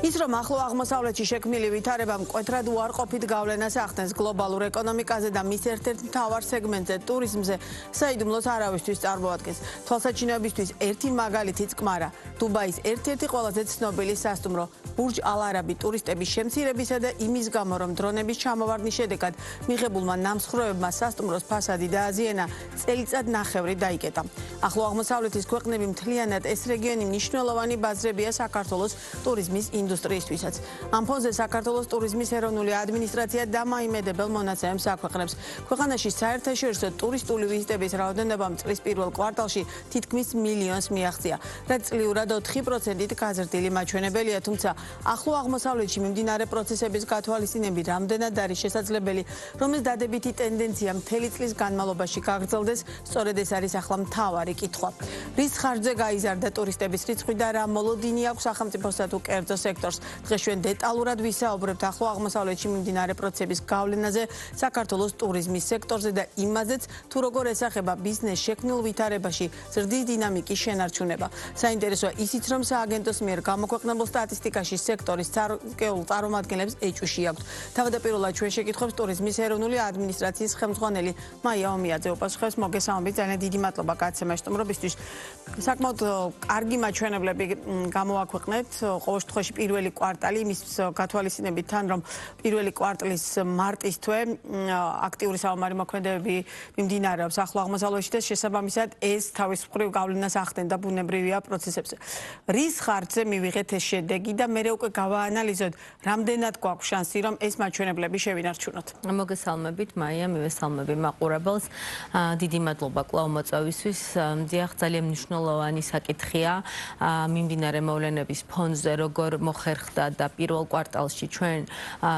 ის რომ ახლო აღმოსავლეთში შექმნილი ვითარება მკვეთრად უარყოფით გავლენას ახდენს გლობალურ ეკონომიკაზე და მის ერთ-ერთ მთავარ სეგმენტზე ტურიზმზე, საიდუმლოს არავისთვის წარმოადგენს. თვალსაჩინოებისთვის ერთი მაგალითიც კმარა. დუბაის ერთ-ერთი ყველაზე ცნობილი სასტუმრო ბურჯ ალ-არაბი ტურისტების შემცირებისა და იმის გამო, რომ დრონების ჩამოვარდნის შედეგად მიღებულმა ნამსხვრევებმა სასტუმროს ფასადი დააზიანა, წელიწად ნახევრი დაიკეტა. ახლო აღმოსავლეთის ქვეყნები მთლიანად ეს რეგიონი მნიშვნელოვანი ბაზრებია საქართველოს ტურიზმის ინდუსტრიისთვისაც. ამ ფონზე საქართველოს ტურიზმის ეროვნული ადმინისტრაცია დამაიმედებელ მონაცემებს აქვეყნებს. ქვეყანაში საერთაშორისო ტურისტული ვიზიტების რაოდენობა წლის პირველ კვარტალში თითქმის მილიონს მიაღწია, რაც წლიურად 4%-ით გაზრდილი მაჩვენებელია, თუმცა ახლო აღმოსავლეთში მიმდინარე პროცესების გათვალისწინებით რამდენად არის შესაძლებელი, რომ ეს დადებითი ტენდენცია მთელი წლის განმავლობაში გაგრძელდეს, სწორედ ეს არის ახლა მთავარი კითხვა. რის ხარჯზე გაიზარდა ტურისტების რიცხვი და რა მოლოდინი აქვს სახელმწიფოსა თუ კერძო სექტორს. დღეს ჩვენ დეტალურად ვისაუბრებთ ახლო აღმოსავლეთში მიმდინარე პროცესების გავლენაზე საქართველოს ტურიზმის სექტორზე და იმაზეც, თუ როგორ ესახება ბიზნეს შექმნილ ვითარებაში ზრდის დინამიკის შენარჩუნება. საინტერესოა ისიც, რომ სააგენტოს მიერ გამოქვეყნებულ სტატისტიკაში სექტორის ცალკეულ წარმომადგენლებს ეჭვში აქვთ. თავდაპირველად ჩვენ შეკითხვებს ტურიზმის ეროვნული ადმინისტრაციის ხელმძღვანელი მაია ომიაძე უპასუხებს. მოგესალმებით, ძალიან დიდი მადლობა გაცემა შტუმრობისთვის. საკმაოდ კარგი მაჩვენებლები გამოაქვეყნეთ. ყოველ შემთხვევაში პირველი კვარტალი იმის გათვალისწინებით თან, რომ პირველი კვარტლის მარტის თვე აქტიური საომარი მოქმედებები მიმდინარეობს ახლო აღმოსავლეთში და შესაბამისად ეს თავის მხრივ გავლენას ახდენდა ბუნებრივია პროცესებზე. რის ხარჯზე მივიღეთ ეს შედეგი და მე უკვე გავაანალიზოთ, რამდენად გვაქვს შანსი, რომ ეს მაჩვენებლები შევინარჩუნოთ. მოგესალმებით, მაია, მივესალმები მაყურებელს. დიდი მადლობა კვლავ მოწვევისთვის. დიახ, ძალიან მნიშვნელოვანი საკითხია მიმდინარე მოვლენების ფონზე, როგორ მოხერხდა და პირველ კვარტალში ჩვენ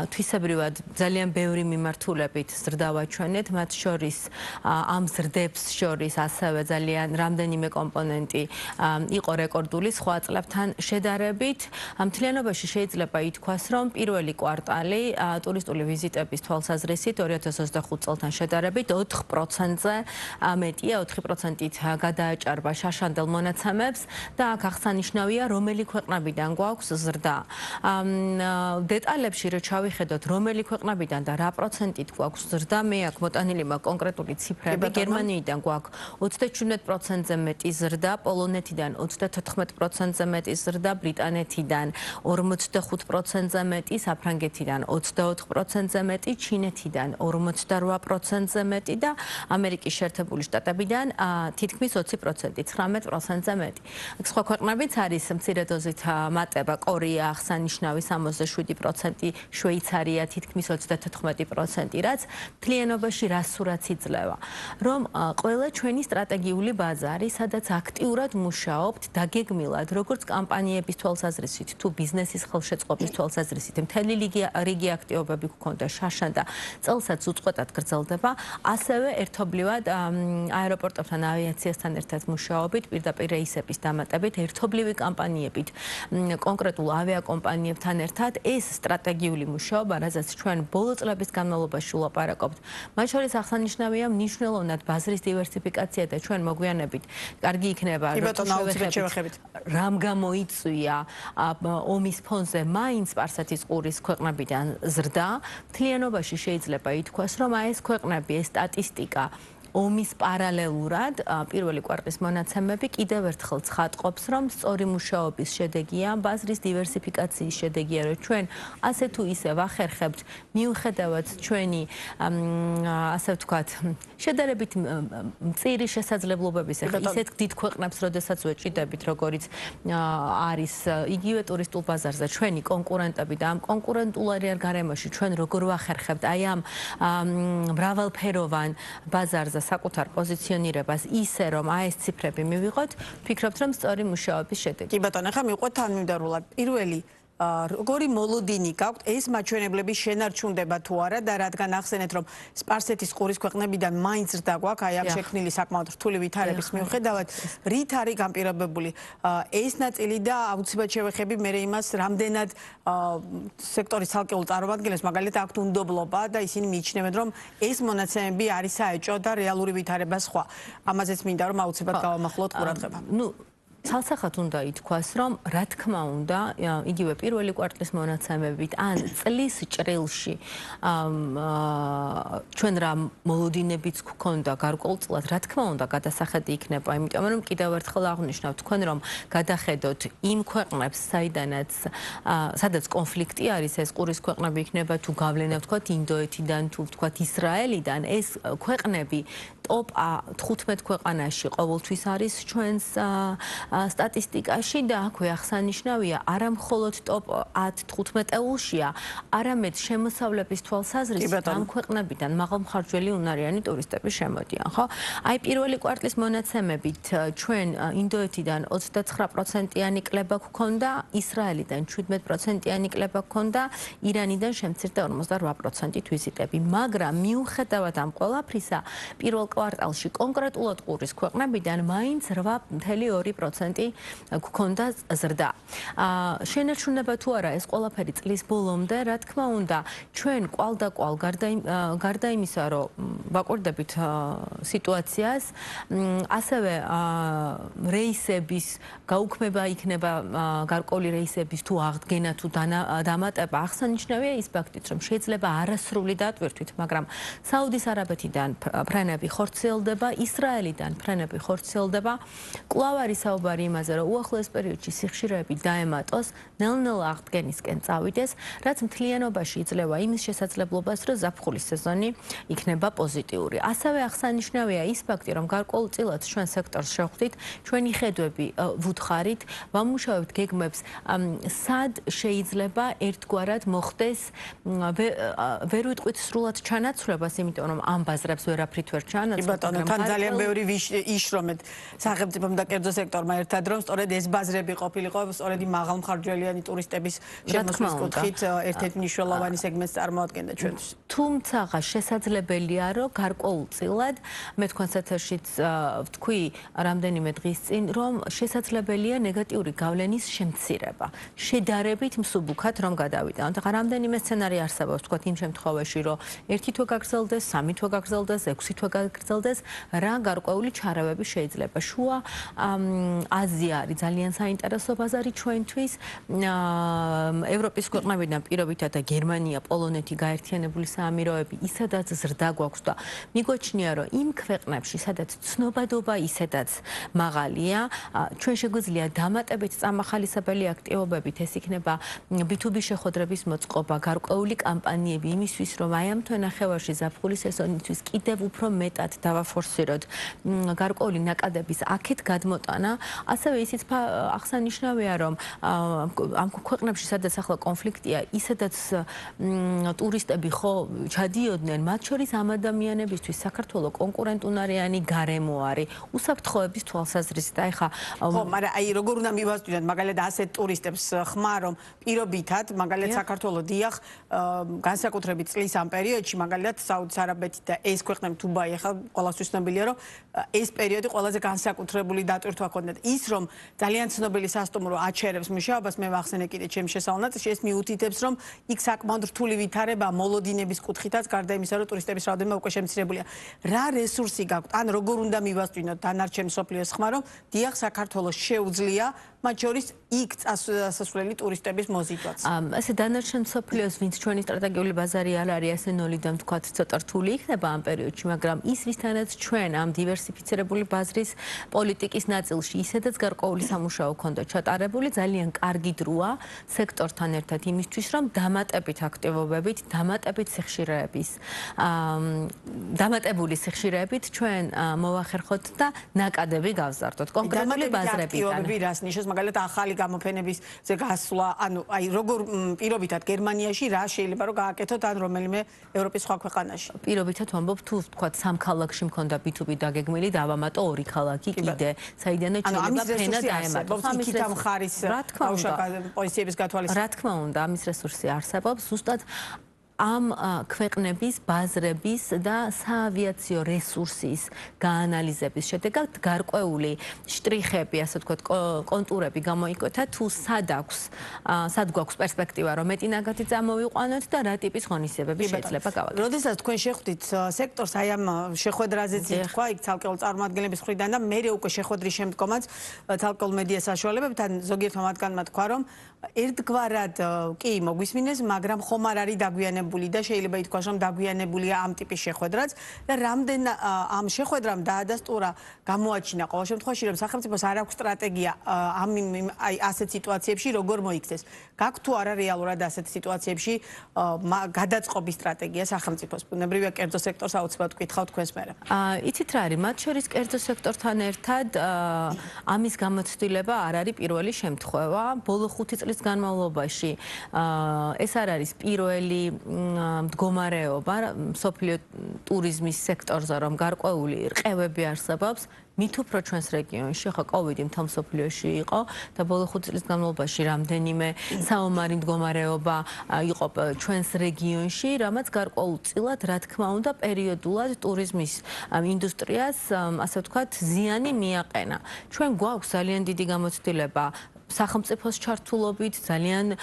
თვისებრივად ძალიან ბევრი მიმართულებით ზრდა ვაჩვენეთ, მათ შორის ამ ზრდებს შორის ასევე ძალიან რამდენიმე კომპონენტი იყო რეკორდული სხვა წლებთან შედარებით. მთლიანობაში შეიძლება ითქვას, რომ პირველი კვარტალი ტურისტული ვიზიტების თვალსაზრისით 2025 წელთან შედარებით 4%-ზე მეტია, 4%-ით გადააჭარბა შაშანდელ მონაცემებს და აქ აღსანიშნავია, რომელი ქვეყნებიდან გვაქვს ზრდა. დეტალებში რო ჩავიხედოთ, რომელი ქვეყნებიდან და რა პროცენტით გვაქვს ზრდა, მე აქ მოტანილი მაქვს კონკრეტული ციფრები. გერმანიიდან გვაქვს 37%-ზე მეტი ზრდა, პოლონეთიდან 34%-ზე მეტი ზრდა, ბრიტანეთიდან 45%-ზე მეტი, საფრანგეთიდან 24%-ზე მეტი, ჩინეთიდან 48%-ზე მეტი და ამერიკის შეერთებული შტატებიდან თითქმის 20%, 19%-ზე მეტი. სხვა ქვეყნებიც არის მცირე დოზით მატება, კორეა აღსანიშნავი 67%, შვეიცარია თითქმის 34%, რაც მთლიანობაში რა სურათს იძლევა, რომ ყველა ჩვენი სტრატეგიული ბაზარი, სადაც აქტიურად მუშაობთ, დაგეგმილად, როგორც კამპანიების თვალსაზრისით, თუ ბიზნესის ხელშეწყობის თვალსაზრისით, მთელი რიგი აქტივობები გქონდა შაშანდა, წელსაც უწყვეტად გრძელდება, ასევე ერთობლივად აეროპორტებთან, ავიაციასთან ერთად მუშაობით, პირდაპირ რეისების დამატებით, ერთობლივი კამპანიებით, კონკრეტულ ავიაკომპანიებთან ერთად ეს სტრატეგიული მუშაობა, რაზეც ჩვენ ბოლო წლების განმავლობაში ვლაპარაკობთ, მათ შორის აღსანიშნავია მნიშვნელოვნად ბაზრის დივერსიფიკაცია და ჩვენ მოგვიანებით კარგი იქნება რამ გამოიწვია ომის ფონზე მაინც სპარსეთის ყურის ქვეყნებიდან ზრდა. მთლიანობაში შეიძლება ითქვას, რომ ეს ქვეყნები, ეს სტატისტიკა ომის პარალელურად პირველი კვარტლის მონაცემები კიდევ ერთხელ ცხადყოფს, რომ სწორი მუშაობის შედეგია, ბაზრის დივერსიფიკაციის შედეგია, რომ ჩვენ ასე თუ ისე ვახერხებთ, მიუხედავად ჩვენი ასე ვთქვათ, შედარებით მწირი შესაძლებლობების, ისეთ დიდ ქვეყნებს, როდესაც ვეჭიდებით, როგორიც არის იგივე ტურისტულ ბაზარზე ჩვენი კონკურენტები და ამ კონკურენტულ გარემოში ჩვენ როგორ ვახერხებთ აი ამ მრავალფეროვან ბაზარზე საკუთარ პოზიციონირებას ისე, რომ ეს ციფრები მივიღოთ, ვფიქრობთ, რომ სწორი მუშაობის შედეგი. კი ბატონო, ახლა მივყვეთ თანმიმდევრულად. პირველი როგორი მოლოდინი გაქვთ ეს მაჩვენებლები შენარჩუნდება თუ არა და რადგან ახსენეთ, რომ სპარსეთის ყურის ქვეყნებიდან მაინც ზრდა გვაქვს, აი აქ შექმნილი საკმაოდ რთული ვითარების მიუხედავად, რით არის განპირობებული ეს ნაწილი და აუცილებლად შევეხები მე იმას, რამდენად სექტორის ცალკეულ წარმომადგენლებს მაგალითად აქვთ უნდობლობა და ისინი მიიჩნევენ, რომ ეს მონაცემები არის საეჭვო და რეალური ვითარება სხვა. ამაზეც მინდა რომ აუცილებლად გავამახვილოთ ყურადღება. ცალსახად უნდა ითქვას, რომ რა თქმა უნდა, იგივე პირველი კვარტლის მონაცემებით ან წლის ჭრილში ჩვენ რა მოლოდინებიც გქონდა გარკვეულწილად, რა თქმა უნდა, გადასახედი იქნება, იმიტომ რომ კიდევ ერთხელ აღვნიშნავ თქვენ, რომ გადახედოთ იმ ქვეყნებს, სადაც კონფლიქტი არის, ეს ყურის ქვეყნები იქნება თუ გავლენა ვთქვათ ინდოეთიდან თუ ვთქვათ ისრაელიდან, ეს ქვეყნები ტოპ 15 ქვეყანაში ყოველთვის არის ჩვენს სტატისტიკაში და აქვე აღსანიშნავია არა მხოლოდ ტოპ 10-15-ეულშია, არამედ შემოსავლების თვალსაზრისით ამ ქვეყნებიდან მაღალმხარჯველი უნარიანი ტურისტები შემოდიან, ხო? აი პირველი კვარტლის მონაცემებით ჩვენ ინდოეთიდან 29%-იანი კლება გქონდა, ისრაელიდან 17%-იანი კლება გქონდა, ირანიდან შემცირდა 58%-ით ვიზიტები, მაგრამ მიუხედავად ამ ყველაფრისა, პირველ კვარტალში კონკრეტულად ყურის ქვეყნებიდან მაინც 8.2% გქონდა ზრდა. შენარჩუნება თუ არა ეს ყველაფერი წლის ბოლომდე, რა თქმა უნდა, ჩვენ კვალდაკვალ გარდა იმისა, რომ ვაკვირდებით სიტუაციას, ასევე რეისების გაუქმება იქნება, გარკვეული რეისების თუ აღდგენა თუ დამატება, აღსანიშნავია ის ფაქტიც, რომ შეიძლება არასრული დატვირთვით, მაგრამ საუდის არაბეთიდან ფრენები ხორციელდება, ისრაელიდან ფრენები ხორციელდება, კვლავ არის საუბარი იმაზე, რომ უახლოეს პერიოდში სიხშირეები დაემატოს, ნელ-ნელა აღდგენისკენ წავიდეს, რაც მთლიანობაში იძლევა იმის შესაძლებლობას, რომ ზაფხულის სეზონი იქნება პოზიტიური. ასევე აღსანიშნავია ის ფაქტი, რომ გარკვეულწილად ჩვენ სექტორს შევხვდით, ჩვენი ხედვები ვუთხარით, ვამუშავებთ გეგმებს, სად შეიძლება ერთგვარად მოხდეს, ვერ ვიტყვით სრულად ჩანაცვლებას, იმიტომ რომ ამ ბაზრებს ვერაფრით ვერ ჩანაცვლებ. თან ძალიან ბევრი იშრომეთ სახელმწიფომ და კერძო სექტორმა ერთად, რომ სწორედ ეს ბაზრები ყოფილიყო, სწორედ იმ მაღალმხარჯველიანი ტურისტების შემოსვლის კუთხით ერთ-ერთი მნიშვნელოვანი სეგმენტს წარმოადგენდა ჩვენთვის. თუმცა შესაძლებელია, რომ გარკვეულწილად მე თქვენს ეთერშიც ვთქვი რამდენიმე დღის წინ, რომ შესაძლებელია ნეგატიური გავლენის შემცირება. შედარებით მსუბუქად რომ გადავიდანთ. ახლა რამდენიმე სცენარი არსებობს, ვთქვათ იმ შემთხვევაში, რომ 1 თვე გაგრძელდეს, 3 თვე გაგრძელდეს, 6 თვე გაგრძელდეს, რა გარკვეული ჩარევები შეიძლება. შუა აზია არის ძალიან საინტერესო ბაზარი ჩვენთვის. ევროპის ქვეყნებიდან პირობითად და გერმანია, პოლონეთი გაერთიანებული საამიროები, ისედაც ზრდა გვაქვს და მიგოჩნია, რომ იმ ქვეყნებში, სადაც ცნობადობა ისედაც მაღალია, ჩვენ შეგვიძლია დამატებით წამახალისებელი აქტივობებით, ეს იქნება B2B შეხვედრების მოწყობა, გარკვეული კამპანიები იმისთვის, რომ აი ამ თვენახევარში ზაფხულის სეზონისთვის კიდევ უფრო მეტად დავაფორსიროთ გარკვეული ნაკადების აქეთ გადმოტანა, ასევე ისიც აღსანიშნავია, რომ ამ ქვეყნებში, სადაც ახლა კონფლიქტია, ისედაც ტურისტები ხო ჩადიოდნენ, მათ შორის ამ ადამიანებისთვის საქართველოს კონკურენტუნარიანი გარემო არის, უსაფრთხოების თვალსაზრისით. აი ხა ხო, მაგრამ აი როგორ უნდა მივასწროთ, მაგალითად ასეთ ტურისტებს ხმარ, რომ პირობითად, მაგალითად საქართველოს დიახ, განსაკუთრებით წლის ამ პერიოდში, მაგალითად საუდის არაბეთი და ეს ქვეყნები თუბაი, ახლა ყველასთვის ცნობილია, რომ ეს პერიოდი ყველაზე განსაკუთრებული დატვირთვა ჰქონდათ. ის რომ ძალიან ცნობილი სასტუმრო აჩერებს მუშაობას, მე ვახსენე კიდე ჩემს შესავალნაწილში, ეს მიუთითებს, რომ იქ საკმაოდ რთული ვითარება მოლოდინების კუთხითაც, გარდა იმისა, რომ ტურისტების რაოდენობა უკვე შემცირებულია. რა რესურსი გაქვთ? ან როგორ უნდა მივასწინოთ დანარჩენ მსოფლიოს ხმა, რომ დიახ, საქართველოს შეუძლია მათ შორის იქ წასასვლელი ტურისტების მოზიდვაც. ესე დანარჩენ მსოფლიოს, ვინც ჩვენი სტრატეგიული ბაზარი არ არის, ასე ნოლიდან ვთქვათ, ცოტა რთული იქნება ამ პერიოდში, მაგრამ ის ვისთანაც ჩვენ ამ დივერსიფიცირებული ბაზრის პოლიტიკის ნაწილში ისედაც გარკვეული სამუშაო ქონდა ჩატარებული, ძალიან კარგი დროა სექტორთან ერთად იმისთვის, რომ დამატებით აქტივობებით, დამატებული სიხშირეებით ჩვენ მოვახერხოთ და ნაკადები გავზარდოთ კონკრეტული ბაზრებიდან. მაგალითად ახალი გამოფენებისზე გასვლა, ანუ აი როგორ პირობითად გერმანიაში რა შეიძლება რომ გააკეთოთ ან რომელიმე ევროპის სხვა ქვეყანაში. პირობითად ვამბობ, თუ ვთქვათ სამ ქალაქში მქონდა B2B დაგეგმილი, დავამატო 2 ქალაქი კიდე, საიდანაც შეიძლება ფენა დაემატოს. ამის ამ ხარის ბავშვთა პოზიციების გათვალისწინებით. რა თქმა უნდა, ამის რესურსი არსებობს, ზუსტად ამ ქვეყნების ბაზრების და საავიაციო რესურსის გაანალიზების შედეგად გარკვეული შტრიხები, ასე ვთქვათ, კონტურები გამოიკვეთა თუ სად გვაქვს პერსპექტივა რომ მეტი ნაგაზი წამოვიყვანოთ და რა ტიპის ღონისძიებები შეიძლება გავაკეთოთ. როდესაც თქვენ შეხვდით სექტორს აი ამ შეხვედრაზეც თქვა იქ ცალკეულ წარმომადგენლების მხრიდან და მე უკვე შეხვედრის შემდგომაც ცალკეულ მედია საშუალებებთან ზოგიერთმა მათგანმა თქვა რომ ერთგვარად კი მოგვისმინეს, მაგრამ ხომ არ არის დაგვიანებული და შეიძლება ითქვას რომ დაგვიანებულია ამ ტიპის შეხვედრაც და რამდენ ამ შეხვედრამ დაადასტურა გამოაჩინა ყოველ შემთხვევაში რომ სახელმწიფოს არ აქვს სტრატეგია ამ აი ასეთ სიტუაციებში როგორ მოიქცეს. გაქვთ თუ არა რეალურად ასეთ სიტუაციებში გადაწყობის სტრატეგია სახელმწიფოს? ბუნებრივია კერძო სექტორს აუცილებლად ვკითხავ თქვენს მერე. იცით რა არის, მათ შორის კერძო სექტორთან ერთად ამის გამოცდილება არ არის პირველი შემთხვევა. ბოლო 5 წლის განმავლობაში ეს არ არის პირველი მდგომარეობა მსოფლიო ტურიზმის სექტორზე, რომ გარკვეული რყევები არსებობს. მით უფრო ჩვენს რეგიონში, ხო, კოვიდი მთელ მსოფლიოში იყო და ბოლო 5 წლის განმავლობაში რამდენიმე საომარი მდგომარეობა იყო ჩვენს რეგიონში, რამაც გარკვეულწილად, რა თქმა უნდა, პერიოდულად ტურიზმის ინდუსტრიას, ასე ვთქვათ, ზიანი მიაყენა. ჩვენ გვაქვს ძალიან დიდი გამოცდილება სახელმწიფოს ჩართულობით, ძალიან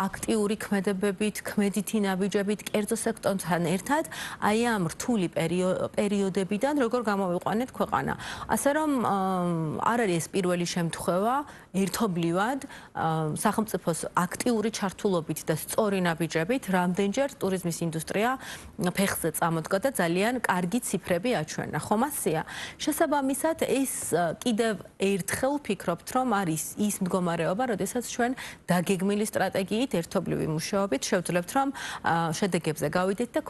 აქტიური ქმედებებით, ქმედითი ნაბიჯებით, კერძო სექტორთან ერთად, აი ამ რთული პერიოდებიდან როგორ გამოვიყვანეთ ქვეყანა. ასე რომ არ არის ეს პირველი შემთხვევა, ერთობლივად სახელმწიფოს აქტიური ჩართულობით და სწორი ნაბიჯებით რამდენჯერ ტურიზმის ინდუსტრია ფეხზე წამოდგა და ძალიან კარგი ციფრები აჩვენა. ხომ ასეა? შესაბამისად, ეს კიდევ ერთხელ ვფიქრობთ, რომ არის ის მდგომარეობა, როდესაც ჩვენ დაგეგმილი სტრატეგიით, ერთობლივი მუშაობით შევძლებთ, რომ შედეგებზე გავიდეთ და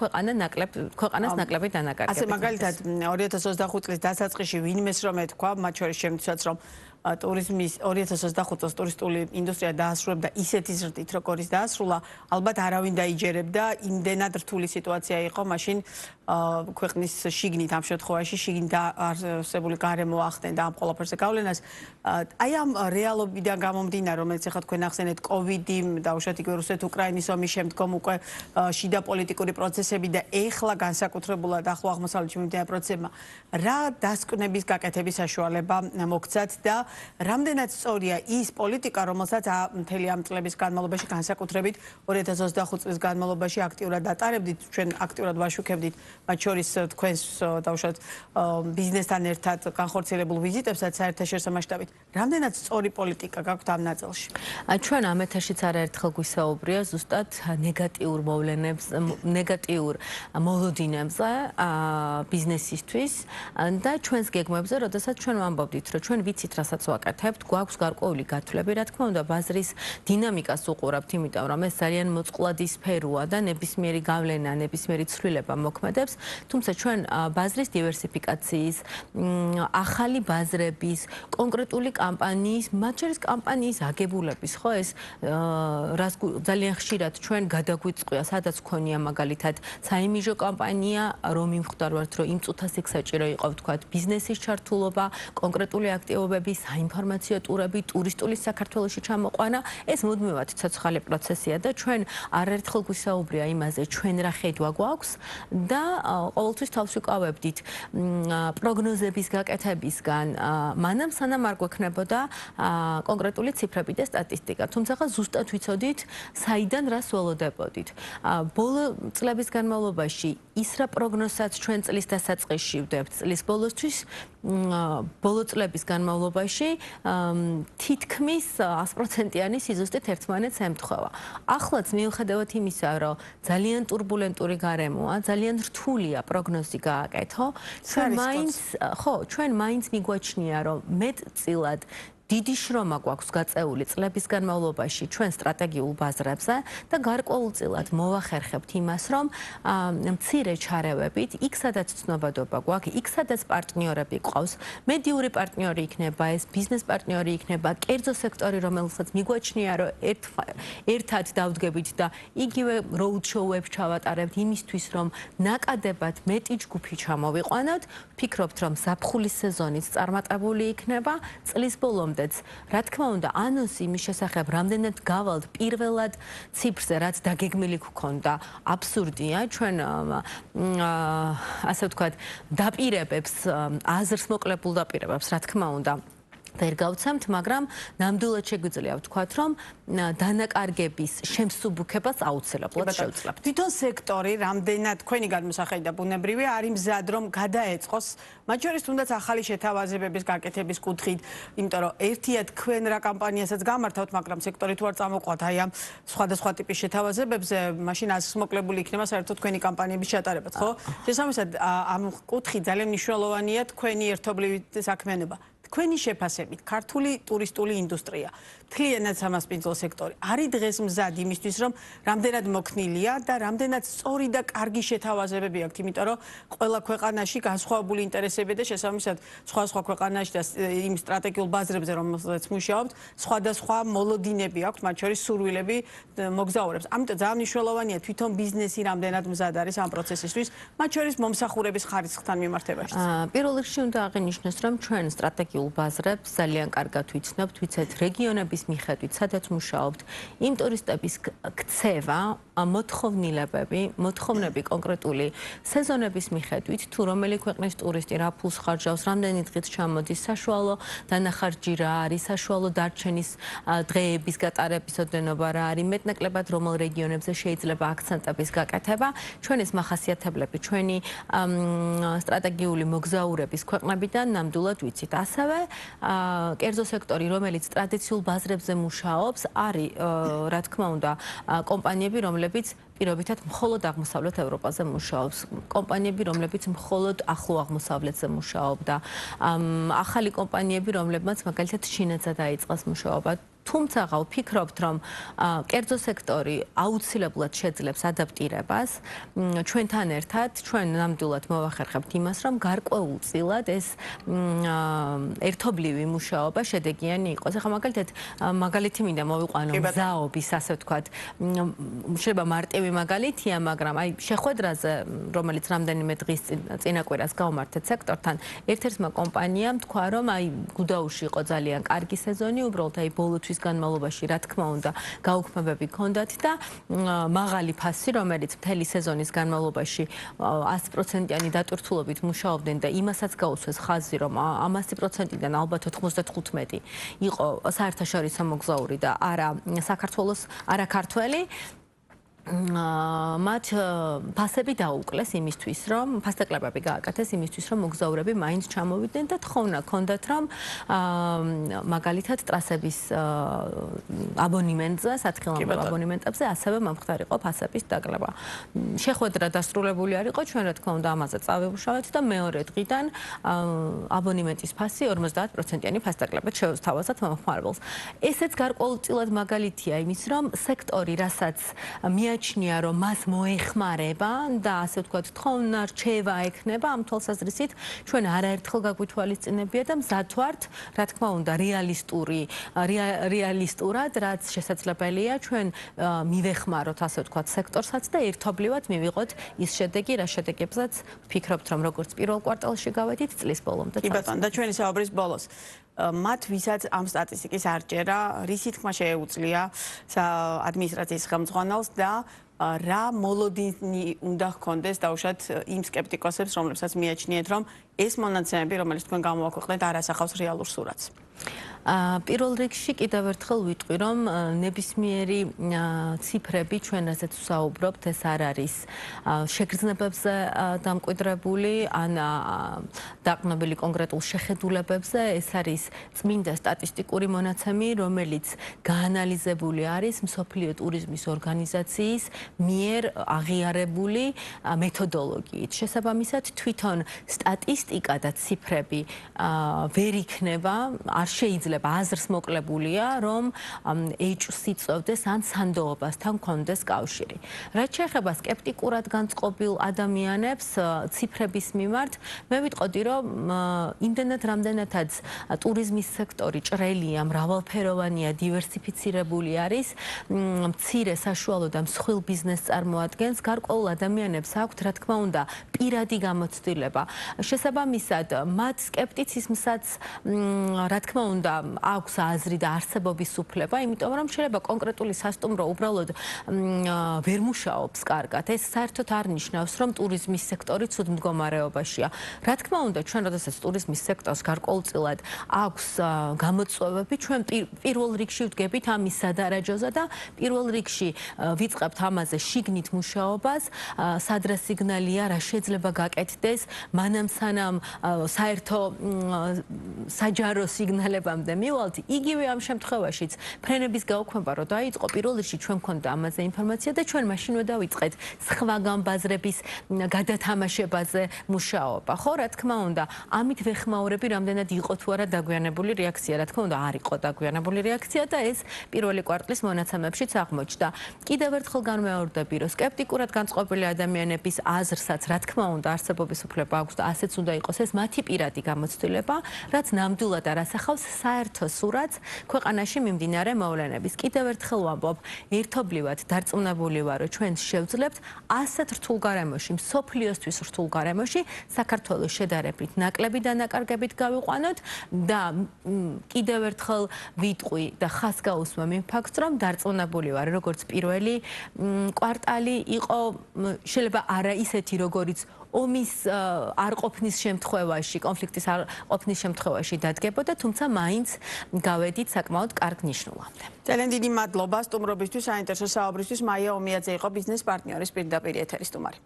ქვეყანას ნაკლები დანაკარგებით. ასე მაგალითად 2025 წლის დასაწყისში ვინმეს რომ ეთქვა, მათ შორის შემთხვევაც რომ ტურიზმის 2025 წელს ტურისტული ინდუსტრია დაასრულებდა ისეთი ზრდით, როგორიც დაასრულა, ალბათ არავინ დაიჯერებდა, იმდენად რთული სიტუაცია იყო, მაშინ ქვეყნის შიგნით ამ შემთხვევაში შიგნით არსებული გარემო ახდენდა ამ ყველაფერზე გავლენას. აი ამ რეალობიდან გამომდინარე, რომელიც ახლა თქვენ ახსენეთ, კოვიდი, დაუშვათ იგივე რუსეთ-უკრაინის ომის შემდგომ უკვე შიდა პოლიტიკური პროცესები და ეხლა განსაკუთრებულად ახლო აღმოსავლეთში მიმდინარე პროცესებმა, რა დასკვნების გაკეთების საშუალება მოგცათ და რამდენად სწორია ის პოლიტიკა, რომელსაც მთელი ამ წლების განმავლობაში განსაკუთრებით 2025 წლის განმავლობაში აქტიურად ატარებდით, ჩვენ აქტიურად ვაშუქებდით, მათ შორის თქვენს დაუშვათ ბიზნესთან ერთად განხორციელებულ ვიზიტებსაც საერთაშორისო მასშტაბით. რამდენად სწორი პოლიტიკა გაქვთ ამ ნაწილში? ჩვენ ამ ეთერშიც არაერთხელ გვისაუბრია ზუსტად ნეგატიურ მოვლენებს, ნეგატიურ მოლოდინებზე ბიზნესისთვის და ჩვენს გეგმებზე, როდესაც ჩვენ ვამბობდით, რომ ჩვენ ვიცით, რასაც ვაკეთებთ, გვაქვს გარკვეული გათვლები, რა თქმა უნდა, ბაზრის დინამიკას უყურებთ, იმიტომ რომ ეს ძალიან მოწყვლადი სფეროა და ნებისმიერი გავლენა, ნებისმიერი ცვლილება მოქმედებს, თუმცა ჩვენ ბაზრის დივერსიფიკაციის, ახალი ბაზრების, კონკრეტული კამპანიის, მათ შორის კამპანიის აგებულების, ხო, ეს რას ძალიან ხშირად ჩვენ გადაგვიწყია, სადაც ქონია მაგალითად საიმიჟო კამპანია, რომ იმხვდარვართ, რომ იმ წუთას იქ საჭირო იყო, ვთქვათ, ბიზნესის ჩართულობა, კონკრეტული აქტივობები, საინფორმაციო ტურები, ტურისტული საქართველოში ჩამოყვანა, ეს მუდმივად ცოცხალი პროცესია და ჩვენ არაერთხელ გვისაუბრია იმაზე, ჩვენ რა ხედვა გვაქვს და ყოველთვის თავს ვიკავებდით პროგნოზების გაკეთებისგან, მანამ სანამ არ გვექნებოდა კონკრეტული ციფრები და სტატისტიკა. თუმცა ზუსტად ვიცოდით, საიდან რას ველოდებოდით. ბოლო წლების განმავლობაში ის რა პროგნოზსაც ჩვენ წლის დასაწყისში ვდებთ, წლის ბოლოსთვის ბოლო წლების განმავლობაში თითქმის 100%-იანი სიზუსტით ერთმანეთს ემთხვევა. ახლაც მიუხედავად იმისა, რომ ძალიან турბულენტური გარემოა, ძალიან რთულია პროგნოზი გააკეთო, ჩვენ მაინც მიგვაჩნია, რომ მეტწილად დიდი შრომა გვაქვს გაწეული წლების განმავლობაში ჩვენ სტრატეგიულ ბაზრებზე და გარკვეულწილად მოვახერხებთ იმას, რომ მცირე ჩარევებით, იქ სადაც ცნობადობა გვაქვს, იქ სადაც პარტნიორები გვყავს, მედიური პარტნიორი იქნება, ეს ბიზნეს პარტნიორი იქნება, კერძო სექტორი, რომელსაც მიგვაჩნია, რომ ერთად დავდგებით და იგივე roadshow-ებს ჩავატარებთ იმისთვის, რომ ნაკადებად მეტი ჯგუფი ჩამოვიყვანოთ, ვფიქრობთ, რომ ზაფხულის სეზონიც წარმატებული იქნება, წლის ბოლომდე დღემდეც, რა თქმა უნდა, ანონსი იმის შესახებ, რამდენად გავალთ პირველად ციფრზე, რაც დაგეგმილი გქონდა, აბსურდია. ჩვენ ასე ვთქვათ, დაპირებებს, აზრს მოკლებულ დაპირებებს, რა თქმა უნდა, ვერ გავცემთ, მაგრამ ნამდვილად შეგვიძლია ვთქვათ, რომ დანაკარგების შემსუბუქებას აუცილებლად შევძლებთ. თვითონ სექტორი რამდენად თქვენი გადმოსახელი და ბუნებრივია არის მზად რომ გადაეწყოს, მათ შორის თუნდაც ახალი შეთავაზებების გაკეთების კუთხით, იმიტომ რომ ერთია თქვენ რა კამპანიასაც გამართავთ, მაგრამ სექტორი თუ არ წამოყვათ აი ამ სხვადასხვა ტიპის შეთავაზებებზე, მაშინ აზრს მოკლებული იქნება საერთოდ თქვენი კამპანიების ჩატარებაც, ხო? შესაბამისად, ამ კუთხით ძალიან მნიშვნელოვანია თქვენი ერთობლივი საქმიანობა. თქვენი შეფასებით, ქართული ტურისტული ინდუსტრია, მთლიანად სამასპინძლო სექტორი, არის დღეს მზად იმისთვის, რომ რამდენად მოქნილია და რამდენად სწორი და კარგი შეთავაზებები აქვთ, იმიტომ რომ ყველა ქვეყანაში განსხვავებული ინტერესები და შესაბამისად სხვა ქვეყანაში და იმ სტრატეგიულ ბაზრებზე, რომელზეც მუშაობთ, სხვადასხვა მოლოდინები აქვთ, მათ შორის სურვილები მოგზაურებს. ამიტომ ძალიან მნიშვნელოვანია თვითონ ბიზნესი რამდენად მზად არის ამ პროცესისთვის, მათ შორის მომსახურების ხარისხთან მიმართებაში. პირველ რიგში უნდა აღინიშნოს, რომ ჩვენ სტრატეგიულ ბაზრებს ძალიან კარგად ვიცნობთ, ვიცით რეგიონების მიხედვით, სადაც მუშაობთ, იმ ტურისტების ქცევა, მოთხოვნები კონკრეტული სეზონების მიხედვით, თუ რომელი ქვეყნის ტურისტი რა ფულს ხარჯავს, რამდენი დღით ჩამოდის, საშუალო დანახარჯი რა არის, საშუალო დარჩენის დღეების გატარების ოდენობა რა არის, მეტნაკლებად რომელ რეგიონებზე შეიძლება აქცენტების გაკეთება, ჩვენი მახასიათებლები, ჩვენი სტრატეგიული მოგზაურების ქვეყნებიდან ნამდვილად ვიცით. ასევე კერძო სექტორი, რომელიც ტრადიციულ ბაზრებზე მუშაობს, არის რა თქმა უნდა კომპანიები, რომლებიც პირობითად მხოლოდ აღმოსავლეთ ევროპაზე მუშაობს, კომპანიები, რომლებიც მხოლოდ ახლო აღმოსავლეთზე მუშაობდა, ახალი კომპანიები, რომლებმაც მაგალითად ჩინეთზე დაიწყეს მუშაობა. თუმცა ვფიქრობთ, რომ კერძო სექტორი აუცილებლად შეძლებს ადაპტირებას. ჩვენთან ერთად, ჩვენ ნამდვილად მოვახერხებთ იმას, რომ გარკვეულწილად ეს ერთობლივი მუშაობა შედეგიანი იყოს. ახლა მაგალითი მინდა მოვიყვანო მგზაობის, ასე ვთქვათ, შეიძლება მარტივი მაგალითია, მაგრამ აი შეხვედრაზე, რომელიც რამდენიმე დღის წინაკვირას გავმართეთ სექტორთან, ერთ-ერთმა კომპანიამ თქვა, რომ აი გუდაუში იყო ძალიან კარგი სეზონი, უბრალოდ აი ბოლოთვის განმავლობაში, რა თქმა უნდა, გაუქმებები ჰქონდათ და მაღალი ფასი, რომელიც მთელი სეზონის განმავლობაში 100%-იანი დატვირთულობით მუშაობდნენ და იმასაც გაუსვეს ხაზი, რომ 100%-დან ალბათ 95 იყო საერთაშორისო მოგზაური და არა საქართველოს, არა ქართველი. მათ ფასები დაუკლეს იმისთვის, რომ ფასდაკლებები გააკეთეს იმისთვის, რომ მოგზაურები მაინც ჩამოვიდნენ და თხოვნა ჰქონდათ, რომ მაგალითად ტრასების აბონიმენტზე, სათხილამურო აბონიმენტებზე ასევე მომხდარიყო ფასების დაკლება. შეხვედრა დასრულებული არ იყო, ჩვენ რა თქმა უნდა ამაზე წავიმუშავეთ და მეორე დღიდან აბონიმენტის ფასი 50%-იანი ფასდაკლებად შევთავაზათ მომხმარებელს. ესეც გარკვეულწილად მაგალითია იმის, რომ სექტორი, რასაც მიაჩნია, რომ მას მოეხმარება და ასე ვთქვათ, თხოვნა რჩევა ექნება ამ თვალსაზრისით, ჩვენ არაერთხელ გაგვითვალისწინებია და მზად ვართ, რა თქმა უნდა, რეალისტურად, რაც შესაძლებელია, ჩვენ მივეხმაროთ, ასე ვთქვათ, სექტორსაც და ერთობლივად მივიღოთ ის შედეგი, რა შედეგებსაც ვფიქრობთ, რომ როგორც პირველ კვარტალში გავედით, წლის ბოლომდე. კი ბატონო, და ჩვენი საუბრის ბოლოს მათ ვისაც ამ სტატისტიკის არჯერა, რისი თქმა შეეუძლია ადმინისტრაციის ხელმძღვანელს და რა მოლოდინი უნდა ჰქონდეს დაუშვათ იმ სკეპტიკოსებს, რომლებსაც მიაჩნიეთ, რომ ეს მონაცემები, რომელიც თქვენ გამოვაქვეყნეთ, არ ასახავს რეალურ სურათს. პირველ რიგში კიდევ ერთხელ ვიტყვი, რომ ნებისმიერი ციფრები ჩვენ რასაც ვსაუბრობთ, ეს არ არის შეგრძნებებზე დამკვიდრებული ან დაყრდნობილი კონკრეტულ შეხედულებებზე, ეს არის წმინდა სტატისტიკური მონაცემი, რომელიც გაანალიზებული არის მსოფლიო ტურიზმის ორგანიზაციის მიერ აღიარებული მეთოდოლოგიით. შესაბამისად, თვითონ სტატისტიკა და ციფრები ვერ იქნება, არ შეიძლება აზრს მოკლებულია, რომ ეჭვს იწვევდეს ან სანდოობასთან ჰქონდეს კავშირი. რაც შეეხება სკეპტიკურად განწყობილ ადამიანებს ციფრების მიმართ, მე ვიტყოდი, რომ იმდენად რამდენადაც ტურიზმის სექტორი ჭრელია, მრავალფეროვანია, დივერსიფიცირებული არის, მცირე, საშუალო და მსხვილ ბიზნესს წარმოადგენს, გარკვეულ ადამიანებს აქვთ, რა თქმა უნდა, პირადი გამოცდილება. შესაბამისად, მათ სკეპტიციზმსაც რა თქმა უნდა აქვს აზრი და არსებობის უფლება, იმიტომ რომ შეიძლება კონკრეტული სასტუმრო უბრალოდ ვერ მუშაობს კარგად. ეს საერთოდ არ ნიშნავს, რომ ტურიზმის სექტორი ცუდ მდგომარეობაშია. რა თქმა უნდა, ჩვენ როდესაც ტურიზმის სექტორს გარკვეულწილად აქვს გამოწვევები, ჩვენ პირველ რიგში ვდგებით ამის სადარაჯოზე და პირველ რიგში ვიწყებთ ამაზე შიგნით მუშაობას, სადრა სიგნალია, რა შეიძლება გაკეთდეს, მანამ სანამ საერთო საჯარო სიგნალებამდე მივალთ, იგივე ამ შემთხვევაშიც ფრენების გაუქმება რო დაიწყო, პირველ რიგში ჩვენ მქონდა ამაზე ინფორმაცია და ჩვენ მაშინვე დავიწყეთ სხვა გამბაზრების გადათამაშებაზე მუშაობა. ხო, რა თქმა უნდა, ამით ვეხმაურები, რამდენად იყო თუ არა დაგვიანებული რეაქცია. რა თქმა უნდა, არ იყო დაგვიანებული რეაქცია და ეს პირველი კვარტლის მონაცემებშიც აღმოჩნდა. კიდევ ერთხელ განმეორდები, რომ სკეპტიკურად განწყობილი ადამიანების აზრსაც, რა თქმა უნდა, არსებობის უფლება აქვს და ასეც უნდა იყოს ეს მათი პირადი გამოცდილება, რაც ნამდვილად არ ასახავს საერთო სურათს ქვეყანაში მიმდინარე მოვლენების. კიდევ ერთხელ ვამბობ, ერთობლივად დარწმუნებული ვარ, რომ ჩვენ შევძლებთ ასეთ რთულ გარემოში, მსოფლიოსთვის რთულ გარემოში, საქართველოს შედარებით ნაკლები დანაკარგებით გავიყვანოთ და კიდევ ერთხელ ვიტყვი და ხას გაუსმამ იმ ფაქტს, რომ დარწმუნებული ვარ, როგორც პირველი კვარტალი იყო, შეიძლება არა ისეთი, როგორიც ომის არ ყოფნის შემთხვევაში, კონფლიქტის არ ყოფნის შემთხვევაში დადგებოდა, თუმცა მაინც გავედით საკმაოდ კარგ ნიშნულამდე. ძალიან დიდი მადლობა სტუმრობისთვის, საინტერესო საუბრისთვის. მაია ომიაძე იყო ბიზნეს პარტნიორის პირდაპირ ეთერის სტუმარი.